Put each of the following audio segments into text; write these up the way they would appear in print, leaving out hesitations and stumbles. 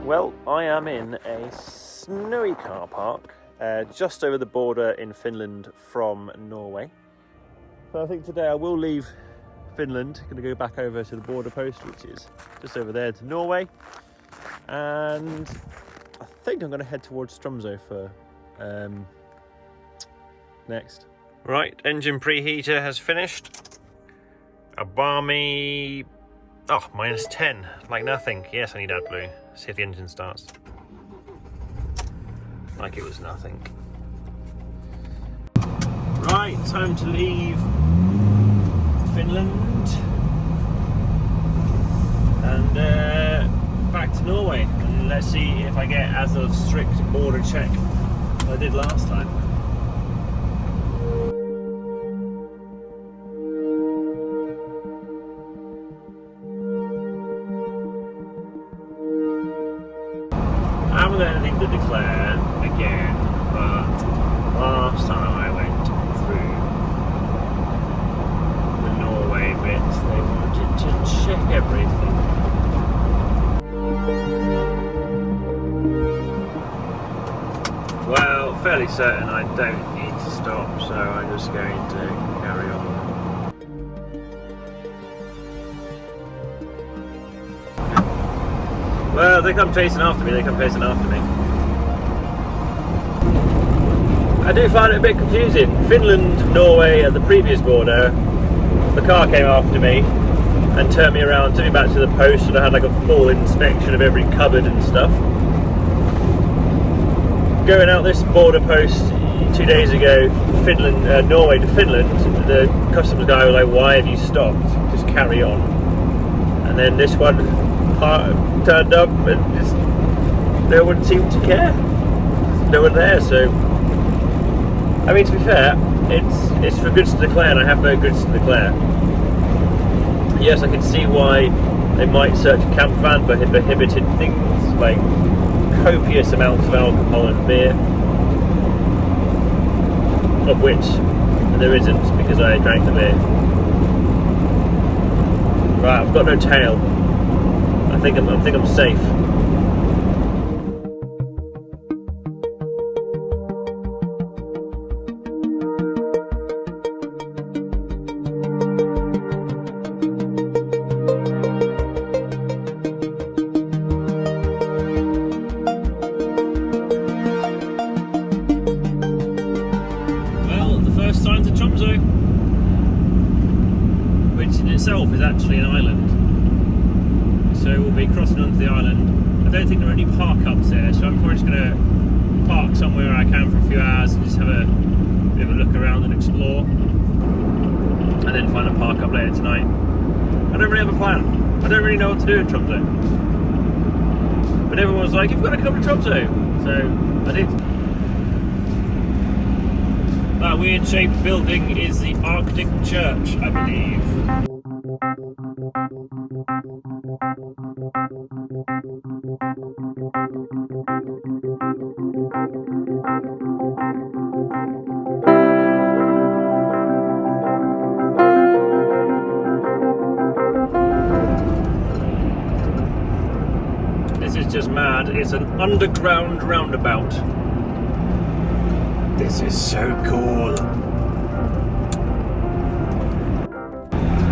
Well, I am in a snowy car park just over the border in Finland from Norway. So I think today I will leave Finland, going to go back over to the border post, which is just over there to Norway. And I think I'm going to head towards Tromsø for next. Right, engine preheater has finished. A balmy, -10, like nothing. Yes, I need AdBlue. See if the engine starts. Like it was nothing. Right, time to leave Finland and back to Norway. And let's see if I get as a strict border check as I did last time. I haven't got anything to declare again, but last time I went through the Norway bit, they wanted to check everything. Well, fairly certain I don't need to stop, so I'm just going to carry on. Well, they come chasing after me, I do find it a bit confusing. Finland, Norway at the previous border, the car came after me and turned me around, took me back to the post, and I had like a full inspection of every cupboard and stuff. Going out this border post 2 days ago, Norway to Finland, the customs guy was like, "Why have you stopped? Just carry on." And then this one turned up and just no one seemed to care. No one there, so I mean, to be fair, it's for goods to declare, and I have no goods to declare. Yes, I can see why they might search a campervan for prohibited things like copious amounts of alcohol and beer, of which there isn't because I drank the beer. Right, I've got no tail. I think I'm safe. Well, the first signs of Tromsø, which in itself is actually an island. So we'll be crossing onto the island. I don't think there are any park-ups here, so I'm probably just going to park somewhere I can for a few hours and just have a bit of a look around and explore, and then find a park-up later tonight. I don't really have a plan. I don't really know what to do in Tromsø. But everyone was like, "You've got to come to Tromsø." So I did. That weird-shaped building is the Arctic Church, I believe. This is just mad. It's an underground roundabout. This is so cool.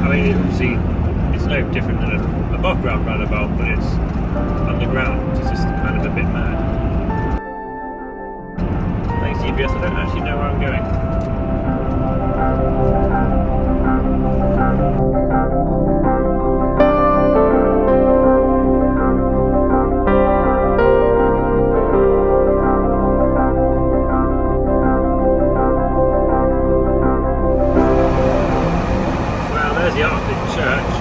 I mean, obviously, it's no different than an above ground roundabout, but it's underground, which is just kind of a bit mad. Thanks GPS, I don't actually know where I'm going. Well, there's the Arctic Church.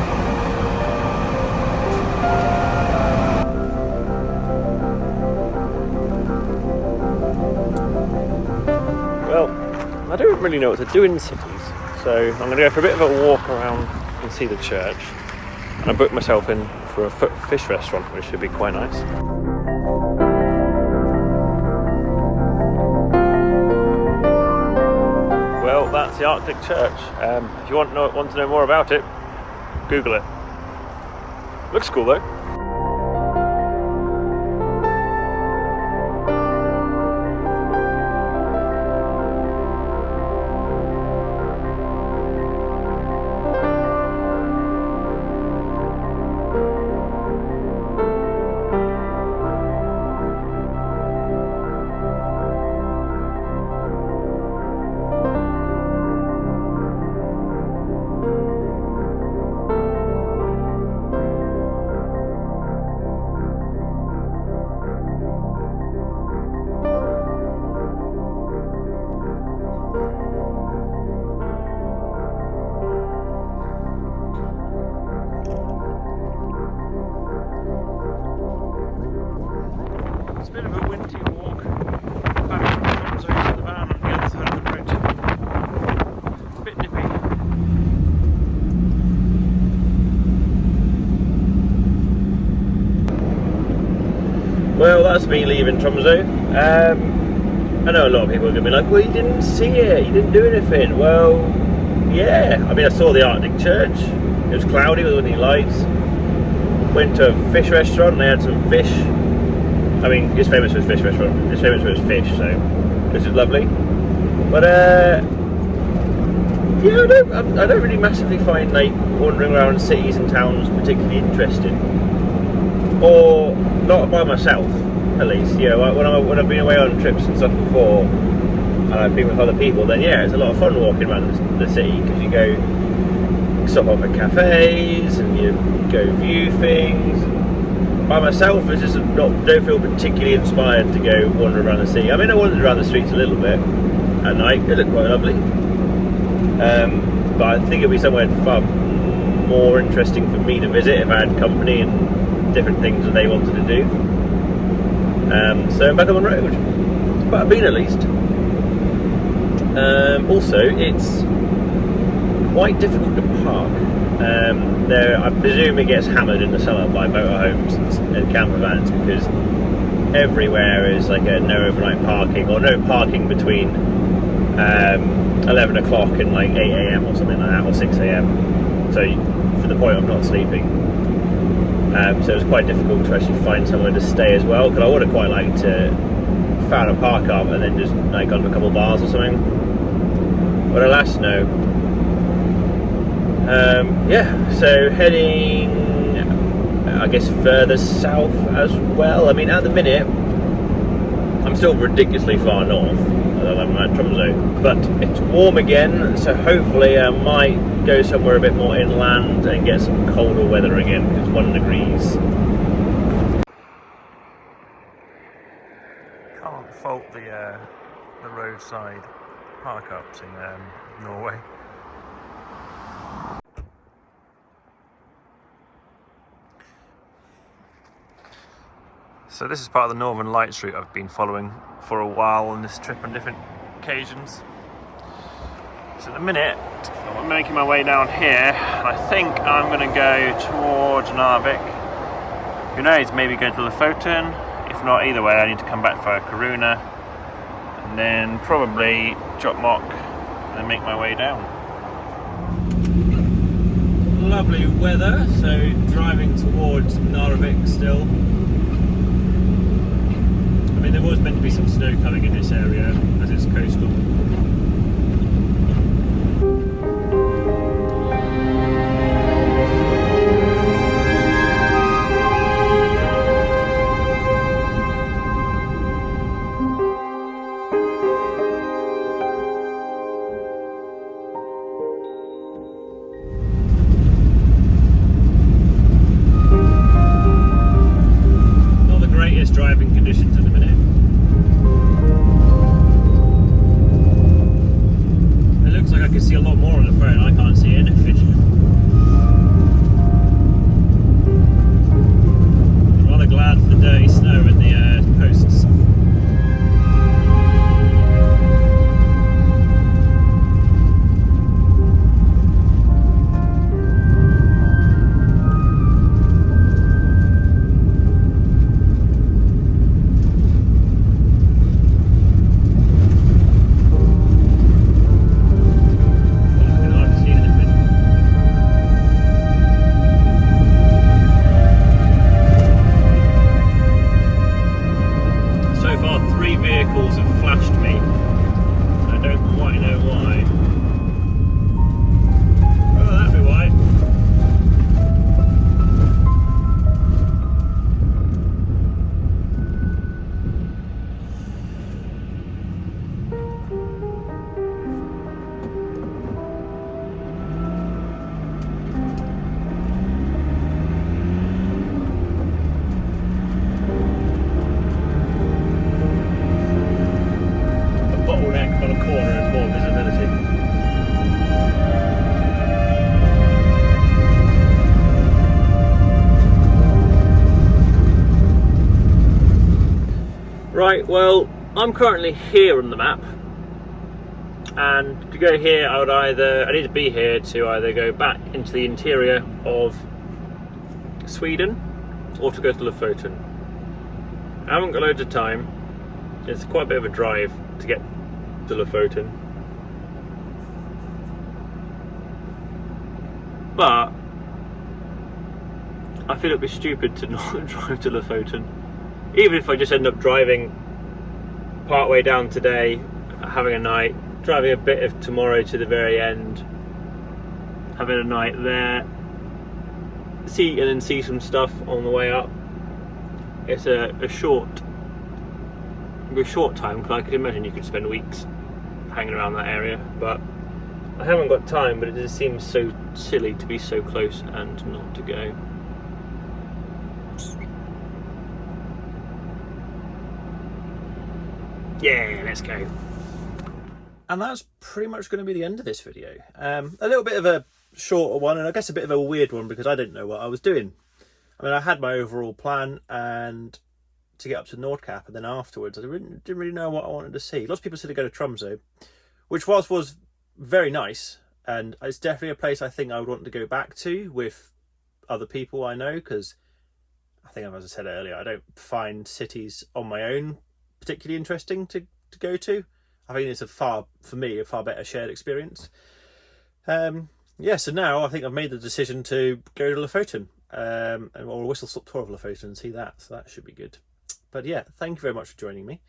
Well, I don't really know what to do in cities, so I'm going to go for a bit of a walk around and see the church. And I booked myself in for a fish restaurant, which should be quite nice. Well, that's the Arctic Church. If you want to know more about it, Google it. Looks cool though. bit of a windy walk back from Tromsø to the van on the other side of the road. A bit nippy. Well, that's me leaving Tromsø. I know a lot of people are going to be like, well, you didn't see it, you didn't do anything. Well, yeah, I mean, I saw the Arctic Church. It was cloudy with any lights. Went to a fish restaurant and they had some fish. I mean, it's famous for its fish restaurant. It's famous for its fish, so this is lovely. But yeah, I don't really massively find like wandering around cities and towns particularly interesting, or not by myself, at least. You know, when I've been away on trips and stuff before, and I've been with other people, then yeah, it's a lot of fun walking around the city because you go stop off at cafes and you go view things. By myself, I just don't feel particularly inspired to go wander around the city. I mean, I wandered around the streets a little bit at night. It looked quite lovely, but I think it'd be somewhere far more interesting for me to visit if I had company and different things that they wanted to do. So I'm back on the road, but I've been at least. Also, it's quite difficult to park. There, I presume it gets hammered in the summer by motorhomes and camper vans because everywhere is like a no overnight parking or no parking between 11 o'clock and like 8 a.m. or something like that, or 6 a.m. So to the point of not sleeping. So it's quite difficult to actually find somewhere to stay as well, because I would have quite liked to found a park up and then just like gone to a couple of bars or something. But alas, no. Yeah, so heading, I guess, further south as well. I mean, at the minute, I'm still ridiculously far north, other than I'm at Tromsø, but it's warm again, so hopefully I might go somewhere a bit more inland and get some colder weather again, because it's 1 degrees. Can't fault the roadside park-ups in Norway. So this is part of the Northern Lights route I've been following for a while on this trip on different occasions. So at the minute, I'm making my way down here, and I think I'm going to go towards Narvik. Who knows, maybe go to Lofoten. If not, either way, I need to come back via Karuna, and then probably Jokkmokk, and then make my way down. Lovely weather, so driving towards Narvik still. I mean, there was meant to be some snow coming in this area as it's coastal. Not the greatest driving conditions at the minute. Right, well, I'm currently here on the map, and to go here I need to be here to either go back into the interior of Sweden or to go to Lofoten. I haven't got loads of time. It's quite a bit of a drive to get to Lofoten, but I feel it'd be stupid to not drive to Lofoten, even if I just end up driving part way down today, having a night, driving a bit of tomorrow to the very end, having a night there, see some stuff on the way up. It's a short time, because I could imagine you could spend weeks hanging around that area, but I haven't got time. But it just seems so silly to be so close and not to go. Yeah, let's go. And that's pretty much going to be the end of this video. A little bit of a shorter one, and I guess a bit of a weird one, because I didn't know what I was doing. I mean, I had my overall plan and to get up to Nordkapp, and then afterwards I didn't really know what I wanted to see. Lots of people said to go to Tromsø, which was very nice, and it's definitely a place I think I would want to go back to with other people I know, because I think, as I said earlier, I don't find cities on my own particularly interesting to go to. I think it's a far better shared experience. Yeah, so now I think I've made the decision to go to Lofoten, or a whistle-stop tour of Lofoten and see that, so that should be good. But yeah, thank you very much for joining me.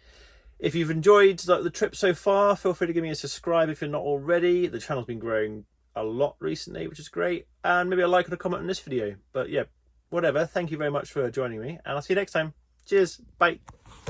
If you've enjoyed the trip so far, feel free to give me a subscribe if you're not already. The channel's been growing a lot recently, which is great, and maybe a like and a comment on this video. But yeah, whatever, thank you very much for joining me, and I'll see you next time. Cheers, bye.